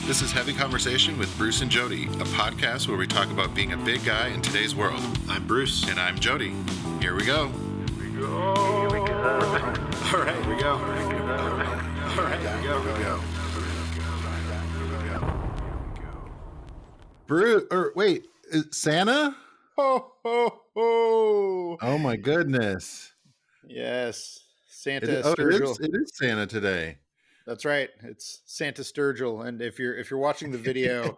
This is Heavy Conversation with Bruce and Jody, a podcast where we talk about being a big guy in today's world. I'm Bruce. And I'm Jody. Here we go. Here we go. All right, here we go. All right, here we go. Bruce, or wait, Santa? Ho, ho, ho. Oh my goodness. Yes. Santa It Sturgill. is Santa today. That's right. It's Santa Sturgill. And if you're watching the video,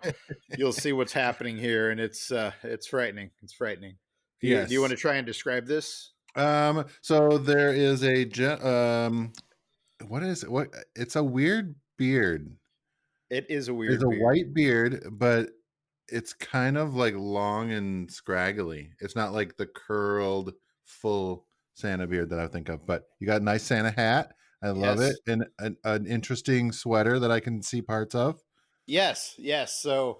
you'll see what's happening here. And it's frightening. It's frightening. Do you want to try and describe this? So there is what is it? What? It's a weird beard. It is a weird It's a white beard, but it's kind of like long and scraggly. It's not like the curled full Santa beard that I think of, but you got a nice Santa hat. I love it. And an interesting sweater that I can see parts of. Yes. So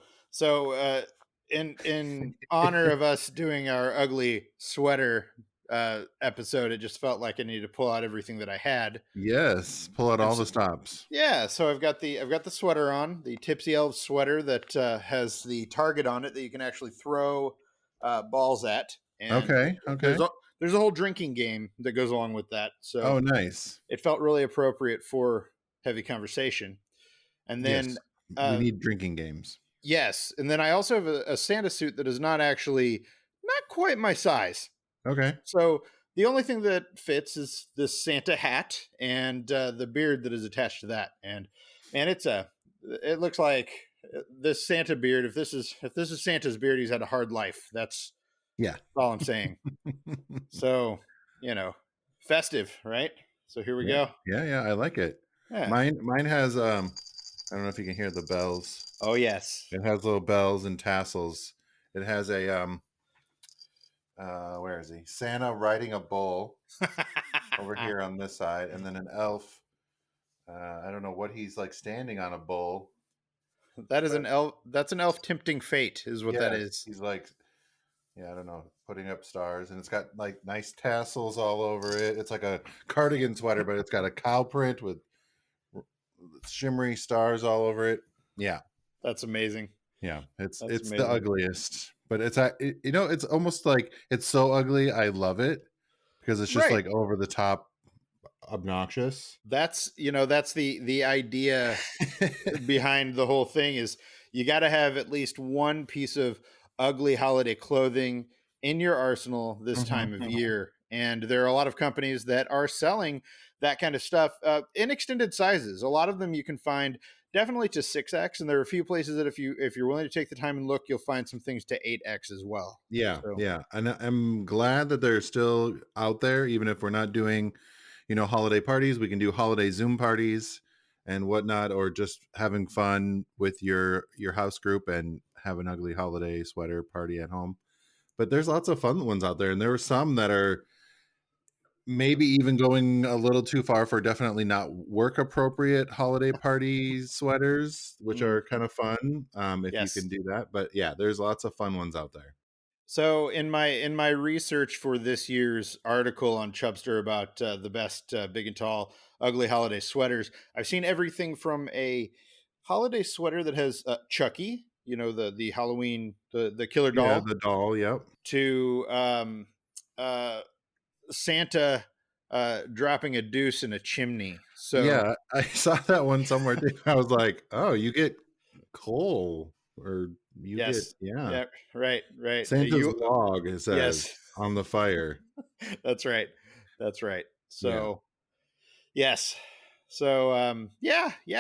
in honor of us doing our ugly sweater episode, it just felt like I needed to pull out everything that I had. Yes, pull out all the stops. Yeah, so I've got the sweater on, the Tipsy Elves sweater that has the target on it that you can actually throw balls at. And okay. There's a whole drinking game that goes along with that. So nice. It felt really appropriate for Heavy Conversation. And then we need drinking games. Yes, and then I also have a Santa suit that is not quite my size. Okay. So the only thing that fits is this Santa hat and the beard that is attached to that. And man, it looks like this Santa beard. If this is Santa's beard, he's had a hard life. That's all I'm saying. So, festive, right? So here we go. Yeah, I like it. Yeah. Mine has I don't know if you can hear the bells. Oh yes. It has little bells and tassels. It has a where is he? Santa riding a bull over here on this side, and then an elf. I don't know what he's like standing on a bull. That's an elf tempting fate, is what that is. He's like, I don't know, putting up stars, and it's got like nice tassels all over it. It's like a cardigan sweater, but it's got a cow print with shimmery stars all over it. Yeah, that's amazing. Yeah, it's amazing. The ugliest. But it's almost like it's so ugly. I love it because it's just like over the top obnoxious. That's the idea behind the whole thing is you got to have at least one piece of ugly holiday clothing in your arsenal this time of year. And there are a lot of companies that are selling that kind of stuff in extended sizes. A lot of them you can find definitely to 6X, and there are a few places that if you're willing to take the time and look, you'll find some things to 8X as well. Yeah. And I'm glad that they're still out there, even if we're not doing, holiday parties. We can do holiday Zoom parties and whatnot, or just having fun with your house group and have an ugly holiday sweater party at home. But there's lots of fun ones out there, and there are some that are maybe even going a little too far for definitely not work appropriate holiday party sweaters, which are kind of fun if you can do that. But yeah, there's lots of fun ones out there. So in my research for this year's article on Chubster about the best big and tall ugly holiday sweaters, I've seen everything from a holiday sweater that has Chucky, the Halloween, the killer doll. Yeah, the doll, yep. To Santa dropping a deuce in a chimney. So yeah, I saw that one somewhere too. I was like, oh, you get coal, or you get right. Santa's log, it says, on the fire. That's right. So yes. So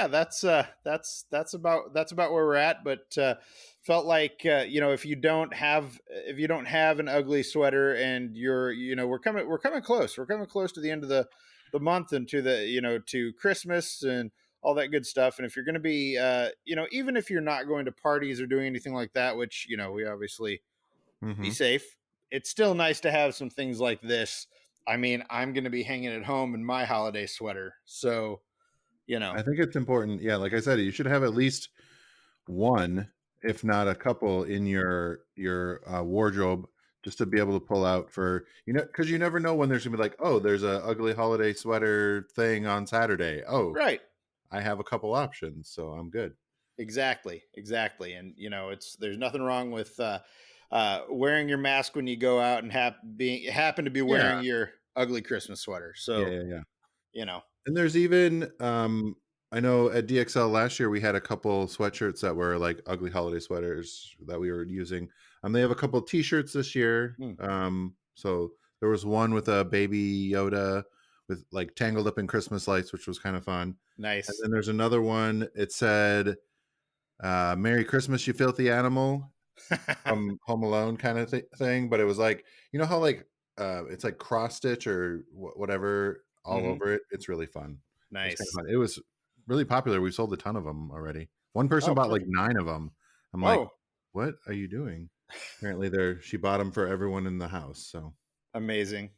that's about where we're at. But felt like if you don't have an ugly sweater, and we're coming close to the end of the month, and to to Christmas and all that good stuff. And if you're going to be even if you're not going to parties or doing anything like that, which we obviously be safe, it's still nice to have some things like this. I mean, I'm going to be hanging at home in my holiday sweater, so I think it's important. Yeah, like I said, you should have at least one, if not a couple, in your wardrobe, just to be able to pull out for because you never know when there's gonna be like, oh, there's a ugly holiday sweater thing on Saturday. Oh, right. I have a couple options, so I'm good. Exactly, exactly. And it's there's nothing wrong with wearing your mask when you go out and happen to be Yeah. wearing your ugly Christmas sweater. Yeah, So yeah, yeah. you know, And there's even, I know at DXL last year we had a couple sweatshirts that were like ugly holiday sweaters that we were using. They have a couple T-shirts this year. hmm, So there was one with a baby Yoda with like tangled up in Christmas lights, which was kind of fun. And nice. then there's another one. It said, "Merry Christmas, you filthy animal," from Home Alone kind of thing. But it was like, you know how like it's like cross stitch or whatever all hmm over it. It's really fun. It was kind of Nice. fun. It was really popular. We sold a ton of them already. One person Oh, bought like perfect. 9 of them. I'm like, Whoa, "What are you doing?" Apparently, she bought them for everyone in the house. So amazing,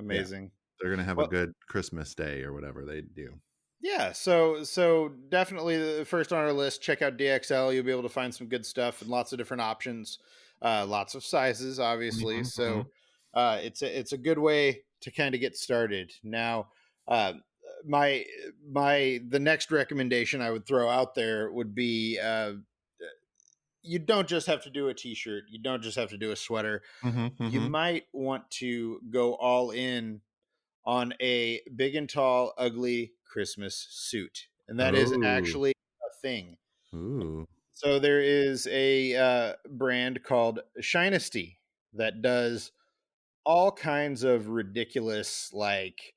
yeah, amazing. they're gonna have a Well, good Christmas day or whatever they do. yeah, so definitely the first on our list. Check out DXL. You'll be able to find some good stuff and lots of different options, lots of sizes, obviously. Hmm, hmm. So it's a good way to kind of get started. Now, uh, my the next recommendation I would throw out there would be you don't just have to do a t-shirt. You don't just have to do a sweater. Hmm, You hmm. might want to go all in on a big and tall, ugly Christmas suit. And that is Oh, actually a thing. ooh. So there is a brand called Shinesty that does all kinds of ridiculous, like,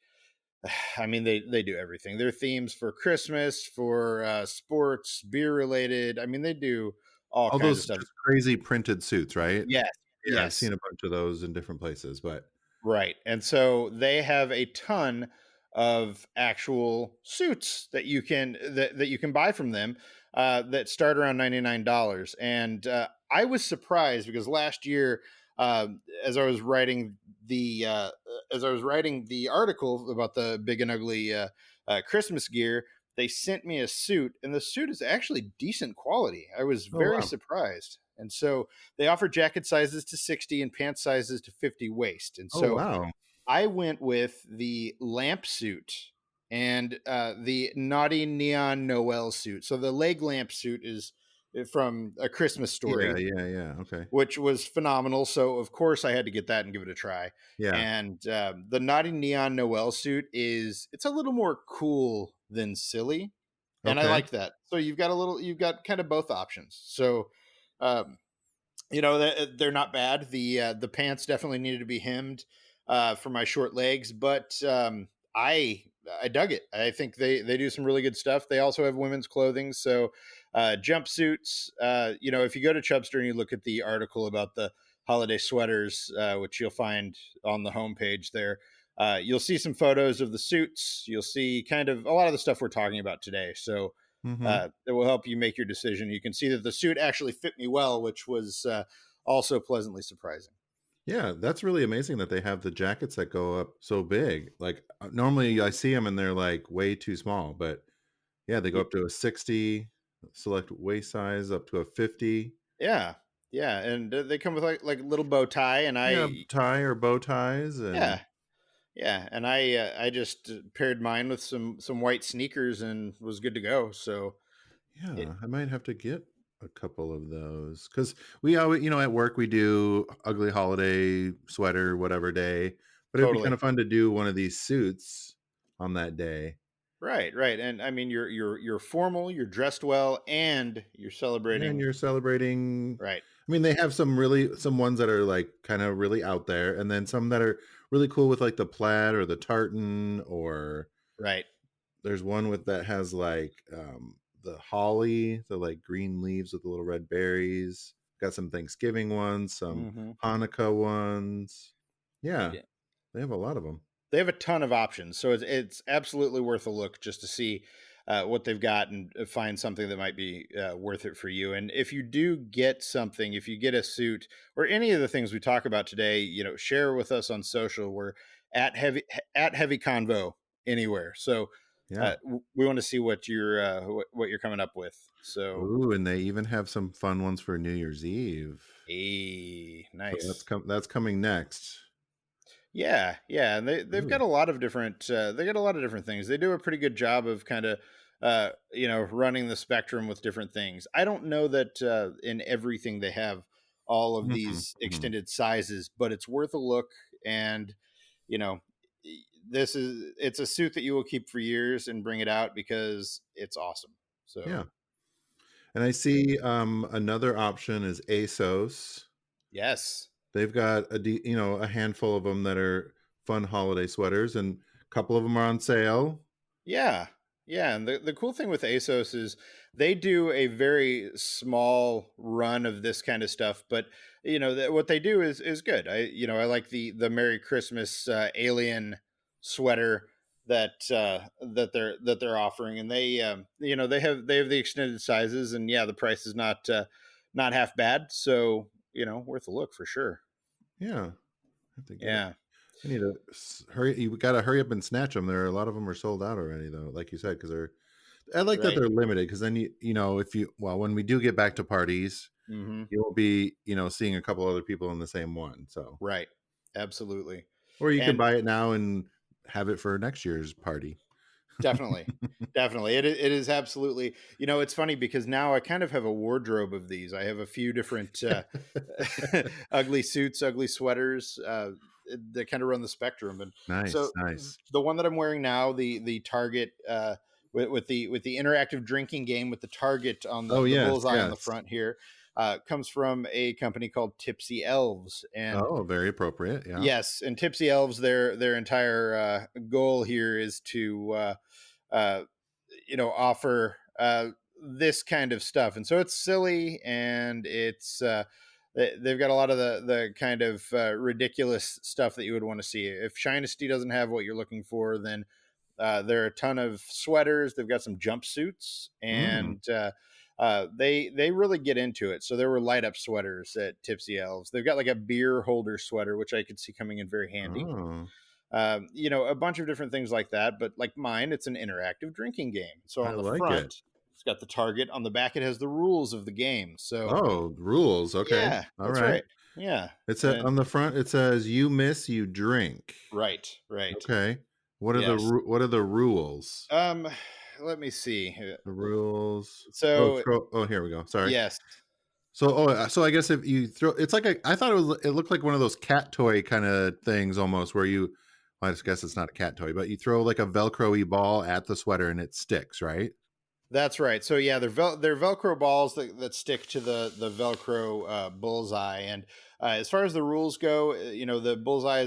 I mean, they do everything. Their themes for Christmas, for sports, beer related. I mean, they do all All kinds those of stuff. just crazy printed suits, right? Yes, Yeah, I've yes. seen a bunch of those in different places, but Right. And so they have a ton of actual suits that you can buy from them that start around $99. And I was surprised because last year, as I was writing the article about the big and ugly Christmas gear, they sent me a suit, and the suit is actually decent quality. I was oh, very wow. surprised. And so they offer jacket sizes to 60 and pants sizes to 50 waist. And Oh, so wow. I went with the lamp suit and the naughty neon Noel suit. So the leg lamp suit is from A Christmas Yeah, Story, yeah, yeah, okay. which was phenomenal. So of course I had to get that and give it a try. Yeah, And the naughty neon Noel suit it's a little more cool than silly, and I okay. like that. So you've got kind of both options. So um, they're not bad. The pants definitely needed to be hemmed for my short legs, but I I dug it. I think they do some really good stuff. They also have women's clothing, so jumpsuits. If you go to Chubster and you look at the article about the holiday sweaters, which you'll find on the homepage there. You'll see some photos of the suits. You'll see kind of a lot of the stuff we're talking about today. So Mhm. that will help you make your decision. You can see that the suit actually fit me well, which was also pleasantly surprising. Yeah, that's really amazing that they have the jackets that go up so big. Like, normally I see them and they're, like, way too small, but yeah, they go Y- up to a 60, select waist size, up to a 50. Yeah, yeah, and they come with like little bow tie, and Yeah, I tie or bow ties and yeah yeah, and I just paired mine with some white sneakers and was good to go. So it yeah, I might have to get a couple of those because we always, at work we do ugly holiday sweater whatever day, but it'd be kind totally of fun to do one of these suits on that day. right, right, and I mean you're formal, you're dressed well, and you're Yeah, and celebrating you're celebrating. right, I mean, they have some ones that are like kind of really out there, and then some that are really cool with like the plaid or the tartan, or right. there's one with that has like the holly, the like green leaves with the little red berries. Got some Thanksgiving ones, some hmm Hanukkah ones. Yeah, they have a lot of them. They have a ton of options, so it's absolutely worth a look just to see what they've got and find something that might be worth it for you. And if you do get something, if you get a suit or any of the things we talk about today, share with us on social. We're at heavy convo anywhere. So Yeah. we want to see what you're coming up with. So, Ooh, and they even have some fun ones for New Year's Eve. So nice. that's coming next. Yeah, yeah, and they've got Ooh. a lot of different they got a lot of different things. They do a pretty good job of kind of running the spectrum with different things. I don't know that in everything they have all of Mhm, these mhm. extended sizes, but it's worth a look. And you know, it's a suit that you will keep for years and bring it out because it's awesome. Yeah. So And I see, another option is ASOS. yes. They've got a handful of them that are fun holiday sweaters, and a couple of them are on sale. Yeah. Yeah. And the cool thing with ASOS is they do a very small run of this kind of stuff, but what they do is good. I like the Merry Christmas alien sweater that they're offering, and they have the extended sizes, and yeah, the price is not half bad. So, worth a look for sure. Yeah, I have to get it. Yeah. I need to hurry. You got to hurry up and snatch them. There are a lot of them are sold out already, though. Like you said, because they're. I like that Right. they're limited because then if you when we do get back to parties, Hmm. you will be seeing a couple other people in the same one. So, Right. Absolutely. or you can And buy it now and have it for next year's party. definitely. Definitely. It is absolutely. It's funny because now I kind of have a wardrobe of these. I have a few different ugly suits, ugly sweaters that kind of run the spectrum. And Nice, so nice. the one that I'm wearing now, the Target with the interactive drinking game with the target on Oh the yes, bullseye on the yes. front here, comes from a company called Tipsy Elves. And Oh, very appropriate. Yeah. yes, and Tipsy Elves, their entire goal here is to uh, offer this kind of stuff, and so it's silly, and they've got a lot of the kind of ridiculous stuff that you would want to see. If Shinesty doesn't have what you're looking for, then there are a ton of sweaters. They've got some jumpsuits, Mm. and they really get into it. So there were light up sweaters at Tipsy Elves. They've got like a beer holder sweater, which I could see coming in very handy. Oh, A bunch of different things like that. But like mine, it's an interactive drinking game. So I on the like it. front, it's got the target. On the back, it has the rules of the game. So Oh, rules. Okay. yeah, All that's right. right. Yeah, It's and on the front. It says "You miss, you drink." right, right. Okay. Yes. What are the rules? Um, let me see. The rules. Oh, So scroll. Oh, here we go. Sorry. yes, So I guess if you throw, it's like I thought it looked like one of those cat toy kind of things almost, where well, I just guess it's not a cat toy, but you throw like a Velcro-y ball at the sweater and it sticks, right? that's right. So yeah, they're Velcro balls that stick to the Velcro bullseye. And as far as the rules go, the bullseye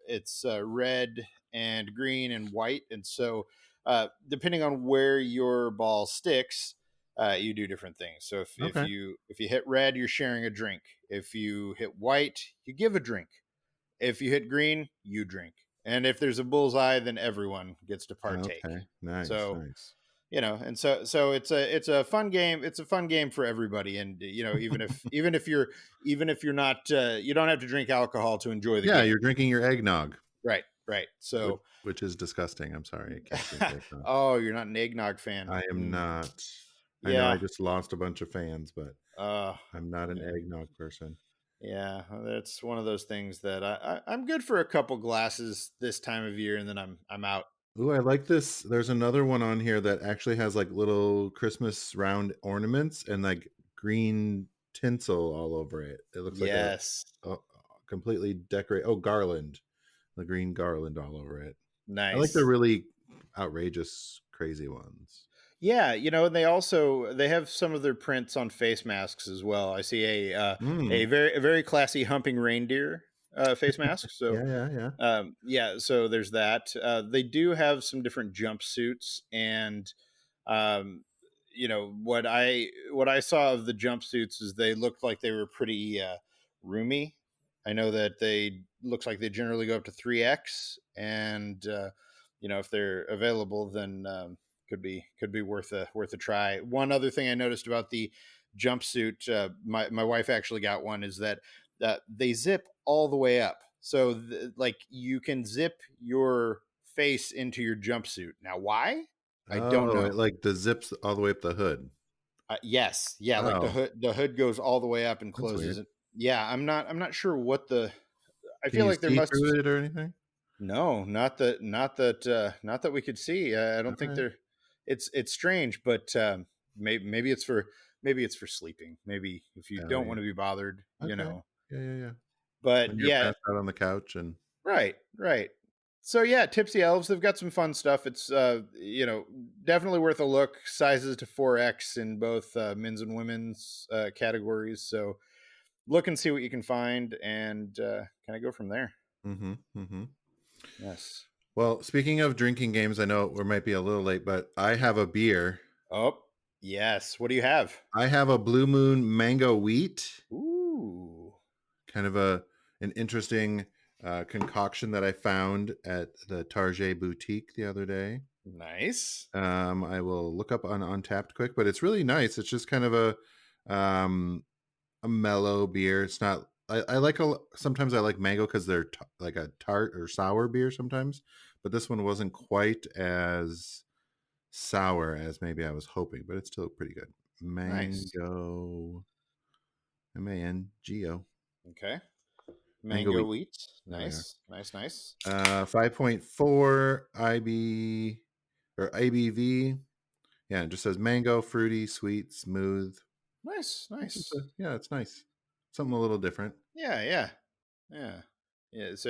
it's red and green and white, and so depending on where your ball sticks, you do different things. So if Okay. you hit red, you're sharing a drink. If you hit white, you give a drink. If you hit green, you drink. And if there's a bullseye, then everyone gets to partake. Okay. Nice. So Nice. and so it's a fun game. It's a fun game for everybody. And even if you're not you don't have to drink alcohol to enjoy the Yeah, game. you're drinking your eggnog, Right. So which is disgusting. I'm sorry, I can't drink eggnog. oh, you're not an eggnog fan. I am not. I know I Yeah. just lost a bunch of fans, but uh I'm not an yeah. eggnog person. Yeah, that's one of those things that I'm good for a couple glasses this time of year, and then I'm out. Ooh, I like this. There's another one on here that actually has like little Christmas round ornaments and like green tinsel all over it. It looks like Yes. a completely decorate. Oh, garland, the green garland all over it. I like the Nice. really outrageous, crazy ones. Yeah, and they have some of their prints on face masks as well. I see a Mm. very classy humping reindeer face mask. So Yeah, yeah, yeah. yeah, so there's that. They do have some different jumpsuits, and um, what I saw of the jumpsuits is they looked like they were pretty roomy. I know that they looks like they generally go up to 3X, and if they're available, then could be worth a try. One other thing I noticed about the jumpsuit, my wife actually got one, is that they zip all the way up, so like you can zip your face into your jumpsuit. Now, why? I don't Oh, it know. like the zips all the way up the hood. Yes, yeah, like the Oh, hood goes all the way up and that's closes weird. it. Yeah, I'm not sure what the. I Can feel you like there see must. through it or anything? No, not that we could see. I All don't think right. there. it's strange, but maybe it's for sleeping. Maybe if you Oh, don't yeah. want to be bothered, Okay. Yeah, yeah, yeah. But When you're yeah, passed out on the couch and right, right. So yeah, Tipsy Elves, they've got some fun stuff. It's definitely worth a look. Sizes to 4X in both men's and women's categories. So look and see what you can find and kind of go from there. mhm, mhm. Yes. Well, speaking of drinking games, I know we might be a little late, but I have a beer. Oh, yes. What do you have? I have a Blue Moon Mango Wheat, Ooh, kind of an interesting, concoction that I found at the Target boutique the other day. nice. I will look up on Untapped quick, but it's really nice. It's just kind of um, a mellow beer. It's not. I like sometimes I like mango because they're like a tart or sour beer sometimes, but this one wasn't quite as sour as maybe I was hoping, but it's still pretty good. Nice. Mango, Mango, Okay. mango Mango wheat. wheat. There we are. Nice. Nice. Nice. 5.4 IB or ABV. Yeah, it just says mango, fruity, sweet, smooth. Nice. It's Nice. yeah, it's nice. Something a little different. Yeah. Yeah. Yeah. Yeah. So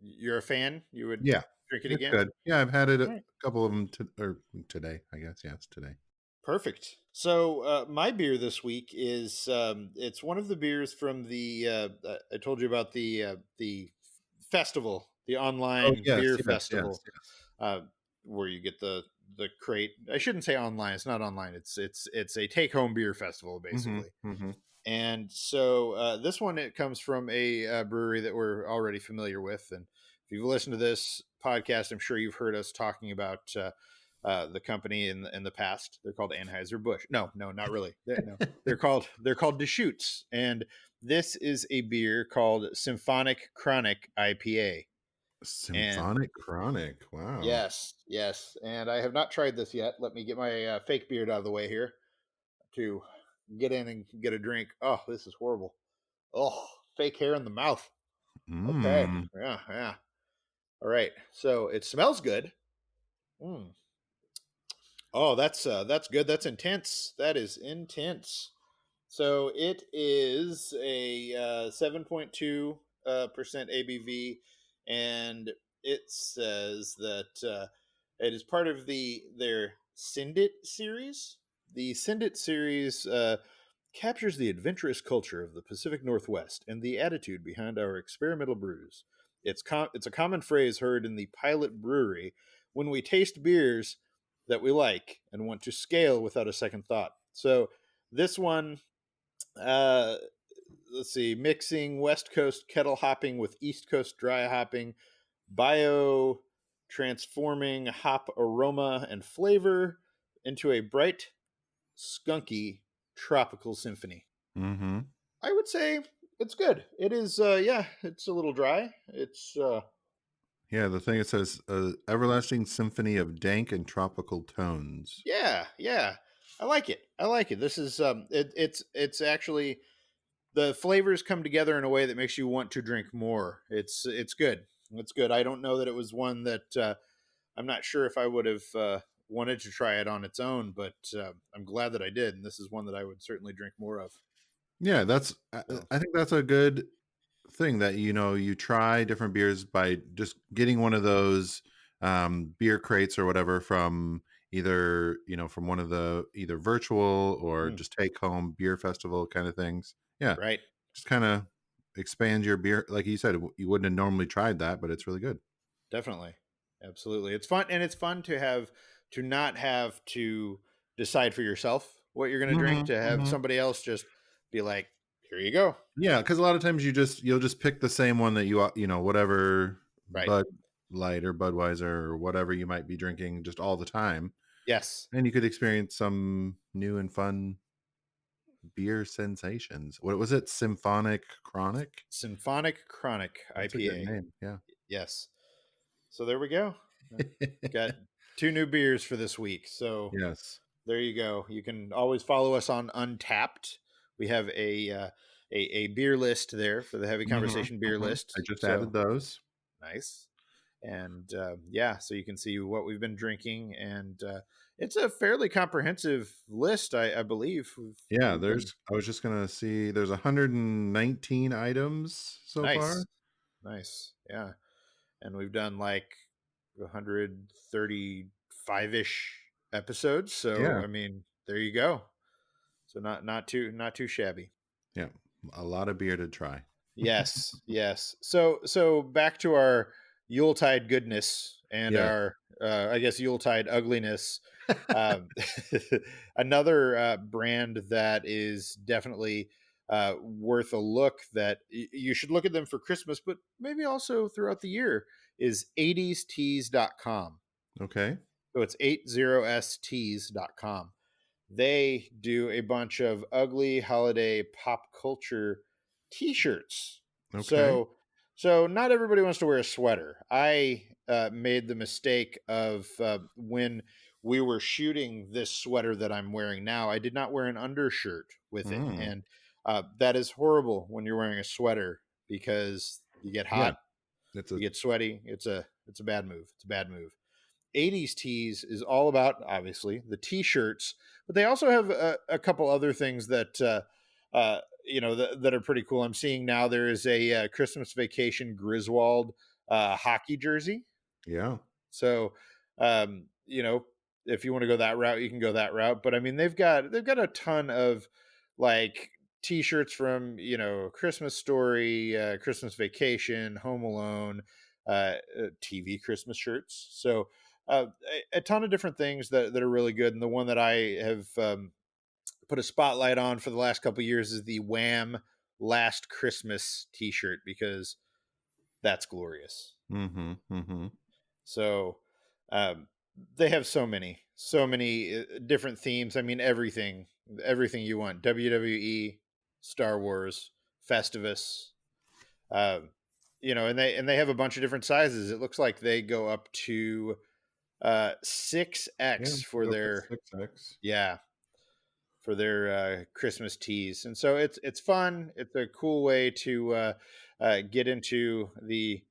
you're a fan? You would Yeah, drink it it's again? good. Yeah, I've had it All a right. couple of them or today, I guess. Yes, today. Perfect. So my beer this week is it's one of the beers from the I told you about the festival, the Oh, online yes, beer yes, yes, festival, yes. uh, where you get the crate. I shouldn't say online. It's not online. It's a take home beer festival Mhm, basically. mhm. And so this one, it comes from a brewery that we're already familiar with. And if you've listened to this podcast, I'm sure you've heard us talking about the company in the past. They're called Anheuser Busch. No, no, not really. No, they're called Deschutes. And this is a beer called Symphonic Chronic IPA. And Symphonic Chronic. Wow. yes, yes. And I have not tried this yet. Let me get my fake beard out of the way here to get in and get a drink. Oh, this is horrible. Oh, fake hair in the mouth. Okay. Mm. Yeah, yeah. All right. So it smells good. Mm. Oh, that's good. That's intense. That is intense. So it is a 7.2 percent ABV, and it says that it is part of their Syndit series. The Syndit series captures the adventurous culture of the Pacific Northwest and the attitude behind our experimental brews. It's a common phrase heard in the pilot brewery when we taste beers that we like and want to scale without a second thought. So this one, uh, let's see, mixing West Coast kettle hopping with East Coast dry hopping, bio transforming hop aroma and flavor into a bright, skunky tropical symphony. Mhm. I would say it's good. It is, yeah, it's a little dry. It's, Yeah, the thing it says, "Everlasting symphony of dank and tropical tones." yeah, yeah. I like it. I like it. This is, it's actually the flavors come together in a way that makes you want to drink more. It's good. It's good. I don't know that it was one that I'm not sure if I would have wanted to try it on its own, but I'm glad that I did. And this is one that I would certainly drink more of. Yeah, that's So, I think that's a good thing that, you try different beers by just getting one of those, beer crates or whatever from either, from one of the either virtual or mm, just take home beer festival kind of things. Yeah, right. just kinda expand your beer like you said, you wouldn't have normally tried that, but it's really good. Definitely. Absolutely. It's fun, and it's fun to have to not have to decide for yourself what you're going to drink, Mhm, to have mhm. somebody else just be like, "Here you go." Yeah, because a lot of times you'll just pick the same one that whatever Right. Bud Light or Budweiser or whatever you might be drinking just all the time, Yes. and you could experience some new and fun beer sensations. What was it? Symphonic Chronic? Symphonic Chronic That's a good IPA. name, yeah. Yes. So there we go. Got two new beers for this week. So Yes. there you go. You can always follow us on Untapped. We have a beer list there for the Heavy Mhm, Conversation beer mhm. I list. just added So those. nice. And yeah, so you can see what we've been drinking. And It's a fairly comprehensive list, I believe. Yeah, We've been I was just gonna see there's 119 items so far. nice, nice, yeah, and we've done like 135-ish episodes. So Yeah, I mean, there you go. So not too shabby. yeah, a lot of beer to try. Yes, yes. So back to our Yuletide goodness and Yes. our I guess Yuletide ugliness. Um, another brand that is definitely worth a look, that you should look at them for Christmas, but maybe also throughout the year, is 80stees.com. Okay. So it's 80stees.com. They do a bunch of ugly holiday pop culture t-shirts. Okay. So not everybody wants to wear a sweater. I made the mistake of when we were shooting this sweater that I'm wearing now, I did not wear an undershirt with it. Mm. And that is horrible when you're wearing a sweater, because you get Yeah, hot, it's a you get sweaty. It's a bad move. It's a bad move. 80s tees is all about, obviously, the t-shirts, but they also have a couple other things that that are pretty cool. I'm seeing now there is a Christmas Vacation Griswold hockey jersey. yeah. So, if you want to go that route, you can go that route. But I mean, they've got a ton of like t-shirts from Christmas Story, Christmas Vacation, Home Alone, TV Christmas shirts. So a ton of different things that are really good. And the one that I have put a spotlight on for the last couple of years is the Wham! Last Christmas T-shirt, because that's glorious. Mm-hmm. Mm-hmm. So um, they have so many different themes. I mean, everything you want: WWE, Star Wars, Festivus. Um, and they have a bunch of different sizes. It looks like they go up to Yeah, 6X we for go for their, 6X. yeah, for their Christmas teas. And so it's fun. It's a cool way to get into the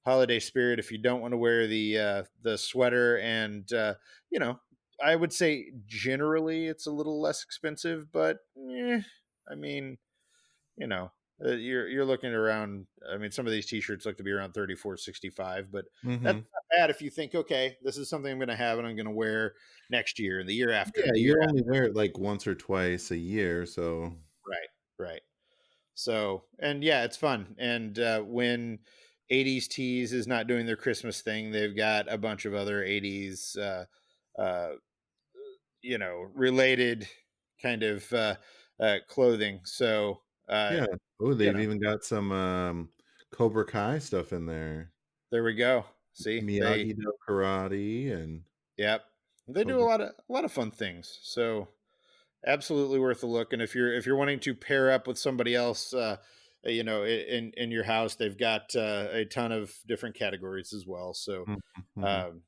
holiday spirit if you don't want to wear the sweater. And you know, I would say generally it's a little less expensive, but I mean, you know. You're looking around. I mean, some of these T-shirts look to be around 34.65, but that's Mm-hmm. not bad if you think, okay, this is something I'm going to have and I'm going to wear next year and the year after Yeah, and the year you after. only wear it like once or twice a year, so Right, right. So, and yeah, it's fun. And when 80s tees is not doing their Christmas thing, they've got a bunch of other 80s, uh, related kind of clothing. So, yeah. Oh, you they've know, even got some Cobra Kai stuff in there. there we go. See, Miyagi Do karate and yep, they do a Cobra. lot of fun things. So, absolutely worth a look. And if you're wanting to pair up with somebody else, in your house, they've got a ton of different categories as well. So, Mm-hmm. um,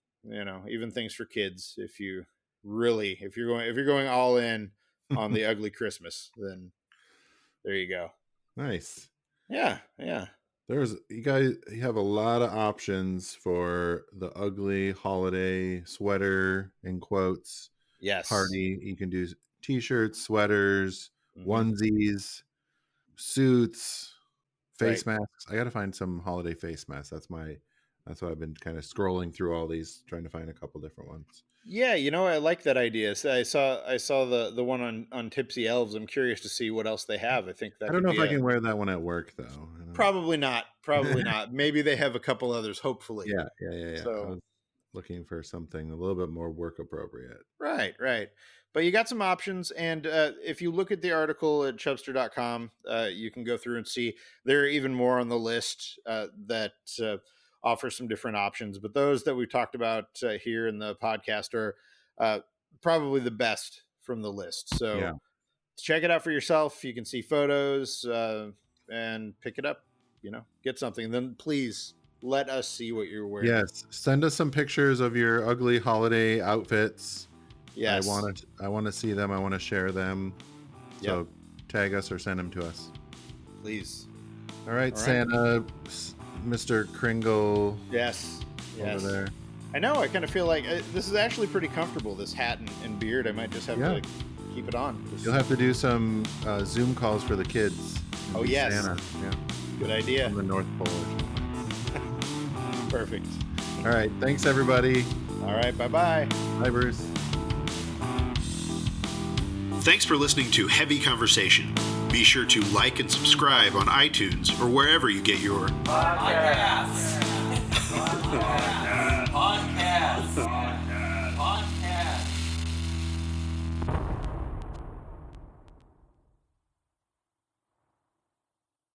even things for kids. If you're going all in on the ugly Christmas, then there you go. Nice. Yeah, yeah, There's you guys you have a lot of options for the ugly holiday sweater in quotes yes. party. You can do t-shirts, sweaters, Hmm. onesies, suits, Right. face masks. I got to find some holiday face masks. That's why I've been kind of scrolling through all these trying to find a couple different ones. Yeah, I like that idea. So I saw the one on Tipsy Elves. I'm curious to see what else they have. I think I that don't could know if be I a. can wear that one at work though. I don't Probably not. Probably not. Maybe they have a couple others, hopefully. Yeah, yeah, yeah, yeah. I So, was looking for something a little bit more work appropriate. right, right. But you got some options. And if you look at the article at chubster.com, you can go through and see there are even more on the list that offer some different options. But those that we talked about here in the podcast are uh, probably the best from the list. Yeah. So, check it out for yourself. You can see photos and pick it up. Get something. Then please let us see what you're wearing. Yes, send us some pictures of your ugly holiday outfits. Yes. I want to see them. I want to share them. Yep. So tag us or send them to us. Please. All right, All right. Santa, Mr. Kringle Yes. over Yes. there. I know. I kind of feel like this is actually pretty comfortable. This hat and beard. I might just have to keep it on. You'll have to do some Zoom calls for the kids. Oh yes, Santa. Yeah. Good idea. From the North Pole. Perfect. All right. Thanks, everybody. All right. Bye-bye. Bye, Bruce. Thanks for listening to Heavy Conversation. Be sure to like and subscribe on iTunes or wherever you get your podcasts.